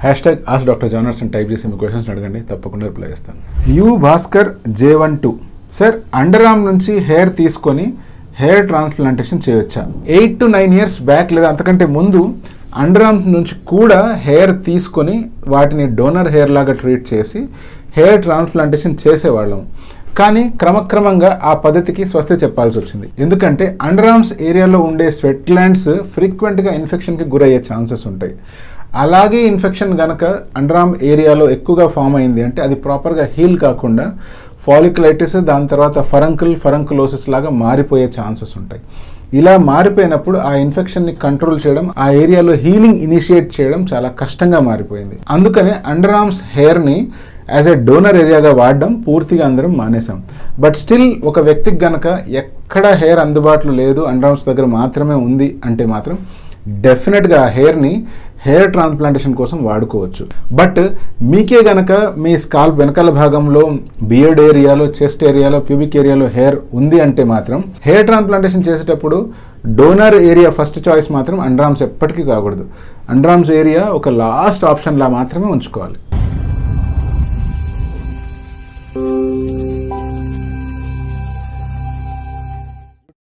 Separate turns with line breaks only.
#AskDrJohnars అని type చేసి మీ questions అడగండి, తప్పకుండా రిప్లై చేస్తాను. Bhaskar J12 sir, under arm నుంచి హెయిర్ తీసుకొని హెయిర్ ట్రాన్స్ప్లాంటేషన్ చేయొచ్చా? 8 to 9 years బ్యాక్ లేదా అంతకంటే ముందు అండర్ ఆర్మ్ నుంచి కూడా హెయిర్ తీసుకొని వాటిని డోనర్ హెయిర్ లాగా ట్రీట్ చేసి హెయిర్ ట్రాన్స్ప్లాంటేషన్ చేసేవాళ్ళం. కానీ క్రమక్రమంగా ఆ పద్ధతికి స్వస్తి చెప్పాల్సి వచ్చింది. ఎందుకంటే అండర్ ఆర్మ్స్ ఏరియాలో ఉండే స్వెట్ గ్లాండ్స్ ఫ్రీక్వెంట్గా ఇన్ఫెక్షన్కి గురయ్యే ఛాన్సెస్ ఉంటాయి. అలాగే ఇన్ఫెక్షన్ కనుక అండర్ ఆర్మ్ ఏరియాలో ఎక్కువగా ఫామ్ అయింది అంటే అది ప్రాపర్గా హీల్ కాకుండా ఫాలిక్యులైటిస్, దాని తర్వాత ఫరంకులోసిస్ లాగా మారిపోయే ఛాన్సెస్ ఉంటాయి. ఇలా మారిపోయినప్పుడు ఆ ఇన్ఫెక్షన్ని కంట్రోల్ చేయడం, ఆ ఏరియాలో హీలింగ్ ఇనిషియేట్ చేయడం చాలా కష్టంగా మారిపోయింది. అందుకనే అండర్ ఆర్మ్స్ హెయిర్ని యాజ్ ఎ డోనర్ ఏరియాగా వాడడం పూర్తిగా అందరం మానేసాం. బట్ స్టిల్ ఒక వ్యక్తికి గనక ఎక్కడ హెయిర్ అందుబాటులో లేదు, అండర్ ఆర్మ్స్ దగ్గర మాత్రమే ఉంది అంటే మాత్రం డెఫినెట్గా ఆ హెయిర్ని హెయిర్ ట్రాన్స్ప్లాంటేషన్ కోసం వాడుకోవచ్చు. బట్ మీకే గనక మీ స్కాల్ప్ వెనకాల భాగంలో, బియర్డ్ ఏరియాలో, చెస్ట్ ఏరియాలో, ప్యూబిక్ ఏరియాలో హెయిర్ ఉంది అంటే మాత్రం హెయిర్ ట్రాన్స్ప్లాంటేషన్ చేసేటప్పుడు డోనర్ ఏరియా ఫస్ట్ చాయిస్ మాత్రం అండర్ ఆర్మ్స్ ఎప్పటికీ కాకూడదు. అండర్ ఆర్మ్స్ ఏరియా ఒక లాస్ట్ ఆప్షన్లా మాత్రమే ఉంచుకోవాలి.